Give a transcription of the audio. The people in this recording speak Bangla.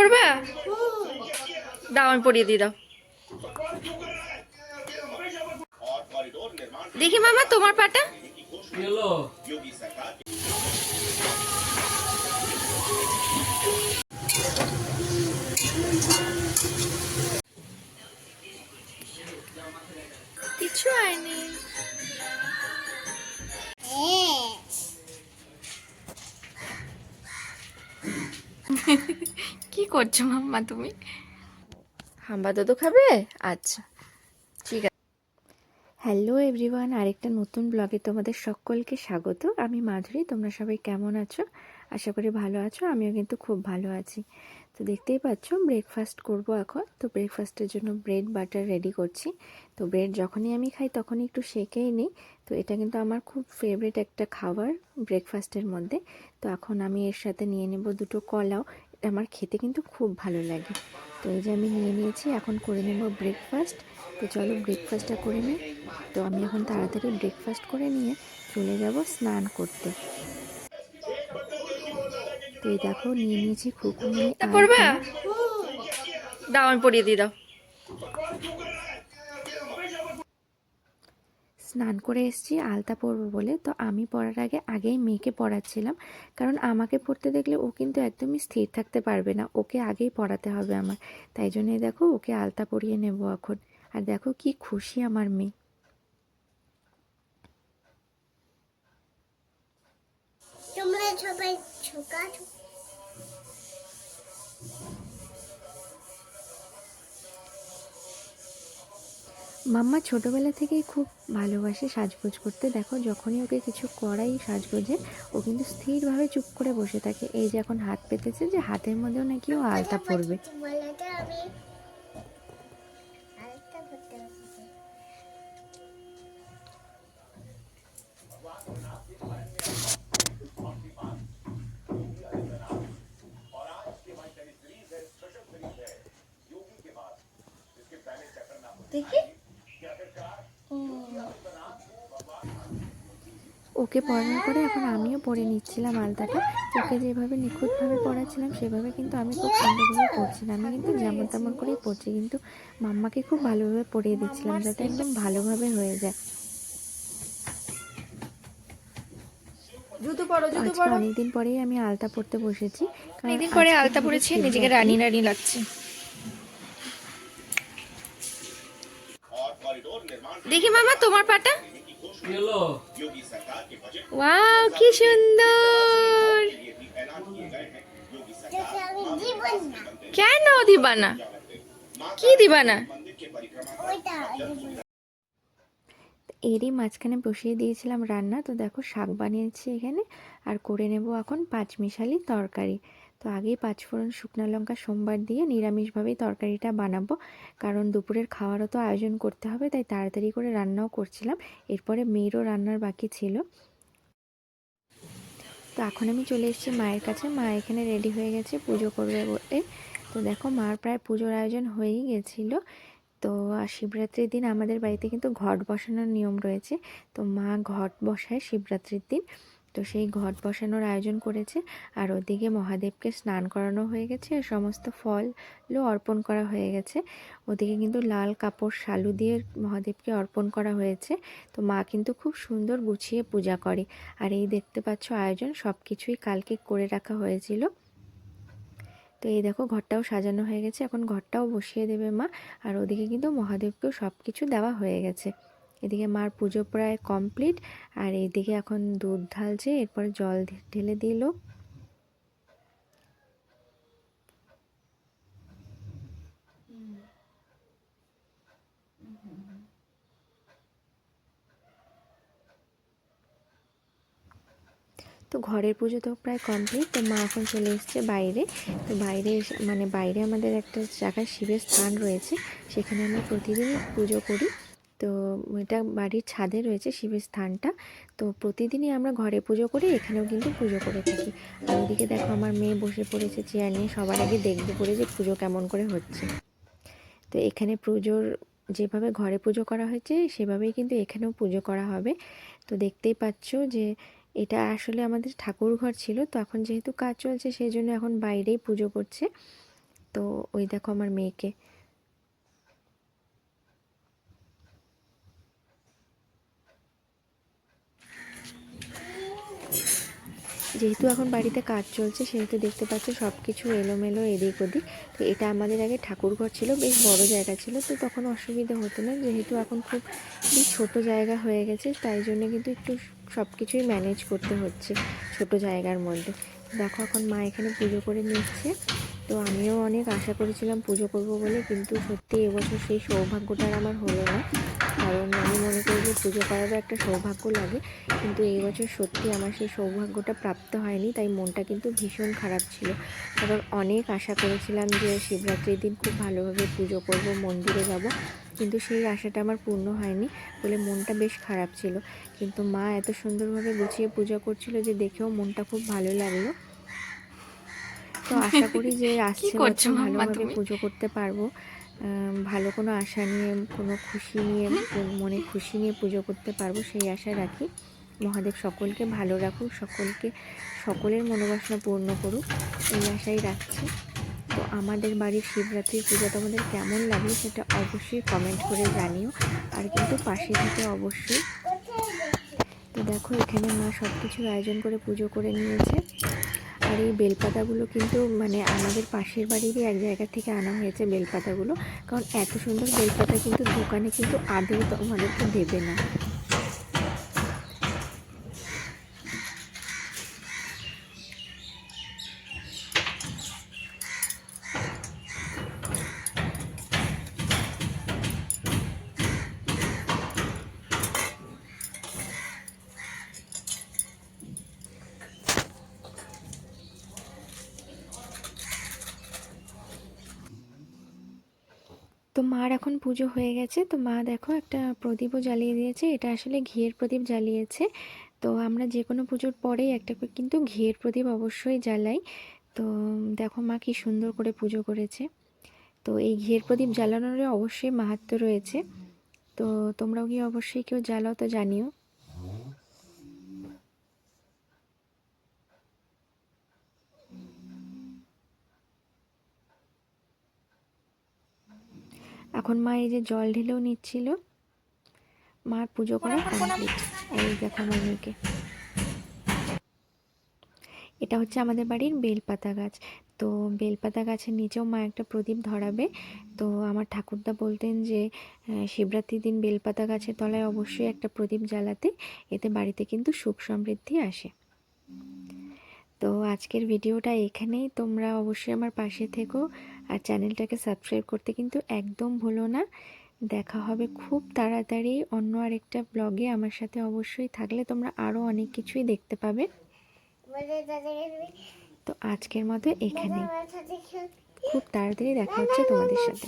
পড়বা? দাও আমি পড়িয়ে দিয়ে দাও। দেখি মামা তোমার পাটা। কিছু হয়নি। কি করছো মাম্মা তুমি? হাম্বা দুধ খাবে? আচ্ছা ঠিক আছে। হ্যালো এভরিওয়ান, আরেকটা নতুন ব্লগে তোমাদের সকলকে স্বাগত। আমি মাধুরী, তোমরা সবাই কেমন আছো? আশা করি ভালো আছো। আমিও কিন্তু খুব ভালো আছি। তো দেখতেই পাচ্ছ ব্রেকফাস্ট করব এখন। তো ব্রেকফাস্টের জন্য ব্রেড বাটার রেডি করছি। তো ব্রেড যখনই আমি খাই তখনই একটু সেকেই নিই। তো এটা কিন্তু আমার খুব ফেভারিট একটা খাবার ব্রেকফাস্টের মধ্যে। তো এখন আমি এর সাথে নিয়ে নেব দুটো কলাও। এটা আমার খেতে কিন্তু খুব ভালো লাগে। তো এই যে আমি নিয়ে নিয়েছি, এখন করে নেব ব্রেকফাস্ট। তো চলো ব্রেকফাস্টটা করে নিই। তো আমি এখন তাড়াতাড়ি ব্রেকফাস্ট করে নিয়ে চলে যাব স্নান করতে। তো এই দেখো নিয়ে নিয়েছি খুকুনি আলতা। দাও আমি পরিয়ে দিয়ে দাও। স্নান করে এসেছি আলতা পরবো বলে। তো আমি পরার আগেই মেয়েকে পরাচ্ছিলাম, কারণ আমাকে পরতে দেখলে ও কিন্তু একদমই স্থির থাকতে পারবে না, ওকে আগেই পরাতে হবে আমার। তাই জন্যই দেখো ওকে আলতা পরিয়ে নেব এখন। আর দেখো কি খুশি আমার মেয়ে। তোমরা সবাই ছোকা মাম্মা ছোটোবেলা থেকেই খুব ভালোবাসে সাজগোজ করতে। দেখো যখনই ওকে কিছু করাই সাজগোজে, ও কিন্তু স্থিরভাবে চুপ করে বসে থাকে। এই যে এখন হাত পেতেছে, যে হাতের মধ্যেও নাকি ও আলতা পরবে। আমি আরেকটা করতে হবে। দেখি ওকে পরানোর পরে এখন আমিও পরে নিচ্ছিলাম আলতাটা। ওকে যেভাবে নিখুঁতভাবে পরাচ্ছিলাম সেভাবে কিন্তু আমি খুব সুন্দরভাবে পরছি না। আমি কিন্তু যেমন তেমন করেই পরছি, কিন্তু মাম্মাকে খুব ভালোভাবে পরিয়ে দিচ্ছিলাম যাতে একদম ভালোভাবে হয়ে যায়। আজকে অনেকদিন পরেই আমি আলতা পরতে বসেছি, অনেকদিন পরে আলতা পরেছি, নিজেকে রানী রানী লাগছে। দেখি মামা তোমার পাটা। ওয়াও কি সুন্দর। কেন দিবা না? কি দিবা না? এরই মাঝখানে বসিয়ে দিয়েছিলাম রান্না। তো দেখো শাক বানিয়েছি এখানে, আর করে নেব এখন পাঁচমিশালি তরকারি। তো আগেই পাঁচফোড়ন শুকনো লঙ্কা সোমবার দিয়ে নিরামিষভাবেই তরকারিটা বানাবো, কারণ দুপুরের খাওয়ারও তো আয়োজন করতে হবে, তাই তাড়াতাড়ি করে রান্নাও করছিলাম। এরপরে মেয়েরও রান্নার বাকি ছিল। তো এখন আমি চলে এসেছি মায়ের কাছে। মা এখানে রেডি হয়ে গেছে পুজো করবে বলে। তো দেখো মার প্রায় পুজোর আয়োজন হয়েই গেছিলো। তো শিবরাত্রির দিন আমাদের বাড়িতে কিন্তু ঘট বসানোর নিয়ম রয়েছে। তো মা ঘট বসায় শিবরাত্রির দিন। তো সেই ঘট বসানোর আয়োজন করেছে। আর ওদিকে মহাদেবকে স্নান করানো হয়ে গেছে, আর সমস্ত ফলও অর্পণ করা হয়ে গেছে। ওদিকে কিন্তু লাল কাপড় শালু দিয়ে মহাদেবকে অর্পণ করা হয়েছে। তো মা কিন্তু খুব সুন্দর গুছিয়ে পূজা করে। আর এই দেখতে পাচ্ছ আয়োজন সব কিছুই কালকে করে রাখা হয়েছিল। তো এই দেখো ঘরটাও সাজানো হয়ে গেছে, এখন ঘরটাও বসিয়ে দেবে মা। আর ওদিকে কিন্তু মহাদেবকেও সব কিছু দেওয়া হয়ে গেছে। এদিকে মার পুজো প্রায় কমপ্লিট। আর এইদিকে এখন দুধ ঢালছে, এরপরে জল ঢেলে দিল। তো ঘরের পুজো তো প্রায় কমপ্লিট। তো মা এখন চলে এসছে বাইরে। তো বাইরে মানে বাইরে আমাদের একটা জায়গায় শিবের স্থান রয়েছে, সেখানে আমরা প্রতিদিনই পুজো করি। তো এটা বাড়ির ছাদে রয়েছে শিবের স্থানটা। তো প্রতিদিনই আমরা ঘরে পুজো করি, এখানেও কিন্তু পুজো করে থাকি। আর ওদিকে দেখো আমার মেয়ে বসে পড়েছে চেয়ার নিয়ে, সবার আগে দেখবে পড়ে যে পুজো কেমন করে হচ্ছে। তো এখানে পুজোর যেভাবে ঘরে পুজো করা হয়েছে সেভাবেই কিন্তু এখানেও পুজো করা হবে। তো দেখতেই পাচ্ছ যে এটা আসলে আমাদের ঠাকুর ঘর ছিল, তো এখন যেহেতু কাজ চলছে সেই জন্য এখন বাইরেই পুজো করছে। তো ওই দেখো আমার মেয়েকে। যেহেতু এখন বাড়িতে কাজ চলছে সেহেতু দেখতে পাচ্ছ সব কিছু এলোমেলো এদিক ওদিক। তো এটা আমাদের আগে ঠাকুর ঘর ছিল, বেশ বড় জায়গা ছিল, তো তখন অসুবিধা হতো না। যেহেতু এখন খুব ছোট জায়গা হয়ে গেছে তাই জন্য কিন্তু একটু সব কিছুই ম্যানেজ করতে হচ্ছে ছোট জায়গার মধ্যে। দেখো এখন মা এখানে পুজো করে নিচ্ছে। তো আমিও অনেক আশা করেছিলাম পুজো করব বলে, কিন্তু সত্যি এবছর সেই সৌভাগ্যটা আর আমার হলো না। কারণ আমি মনে করি যে পুজো করারও একটা সৌভাগ্য লাগে, কিন্তু এই বছর সত্যি আমার সেই সৌভাগ্যটা প্রাপ্ত হয়নি। তাই মনটা কিন্তু ভীষণ খারাপ ছিল, কারণ অনেক আশা করেছিলাম যে শিবরাত্রির দিন খুব ভালোভাবে পুজো করব, মন্দিরে যাব, কিন্তু সেই আশাটা আমার পূর্ণ হয়নি বলে মনটা বেশ খারাপ ছিল। কিন্তু মা এত সুন্দরভাবে গুছিয়ে পূজা করছিল যে দেখেও মনটা খুব ভালো লাগলো। তো আশা করি যে আসছে বছর ভালোভাবে পুজো করতে পারবো, ভালো কোনো আশা নিয়ে, কোনো খুশি নিয়ে, মনে খুশি নিয়ে পুজো করতে পারবো সেই আশা রাখি। মহাদেব সকলকে ভালো রাখুক, সকলের মনোবাসনা পূর্ণ করুক, এই আশাই রাখছি। তো আমাদের বাড়ির শিবরাত্রির পুজো তোমাদের কেমন লাগলো সেটা অবশ্যই কমেন্ট করে জানিও, আর কিন্তু পাশে থেকে অবশ্যই। তো দেখো এখানে মা সব কিছুর আয়োজন করে পুজো করে নিয়েছে। আর এই বেলপাতাগুলো কিন্তু মানে আমাদের পাশের বাড়িরই এক জায়গা থেকে আনা হয়েছে বেলপাতাগুলো, কারণ এত সুন্দর বেলপাতা কিন্তু দোকানে কিন্তু আদৌ আমাদেরকে দেবে না। তো মার এখন পুজো হয়ে গেছে। তো মা দেখো একটা প্রদীপও জ্বালিয়ে দিয়েছে, এটা আসলে ঘিয়ের প্রদীপ জ্বালিয়েছে। তো আমরা যে কোনো পুজোর পরেই একটা কিন্তু ঘিয়ের প্রদীপ অবশ্যই জ্বালাই। তো দেখো মা কি সুন্দর করে পুজো করেছে। তো এই ঘিয়ের প্রদীপ জ্বালানোরও অবশ্যই মাহাত্ম্য রয়েছে। তো তোমরাও কি অবশ্যই কেউ জ্বালাও তো জানিও। এখন মা এই যে জল ঢেলেও নিচ্ছিল। মার পুজো করা কমপ্লিট। এই দেখো আমার মেয়েকে। এটা হচ্ছে আমাদের বাড়ির বেলপাতা গাছ। তো বেলপাতা গাছের নিচেও মা একটা প্রদীপ ধরাবে। তো আমার ঠাকুরদা বলতেন যে শিবরাত্রির দিন বেলপাতা গাছের তলায় অবশ্যই একটা প্রদীপ জ্বালাতে, এতে বাড়িতে কিন্তু সুখ সমৃদ্ধি আসে। তো আজকের ভিডিওটা এখানেই। তোমরা অবশ্যই আমার পাশে থেকো, আর চ্যানেলটাকে সাবস্ক্রাইব করতে কিন্তু একদম ভুলো না। দেখা হবে খুব তাড়াতাড়ি অন্য আরেকটা ব্লগে। আমার সাথে অবশ্যই থাকলে তোমরা আরও অনেক কিছুই দেখতে পাবে। তো আজকের মতো এখানে, খুব তাড়াতাড়ি দেখা হচ্ছে তোমাদের সাথে।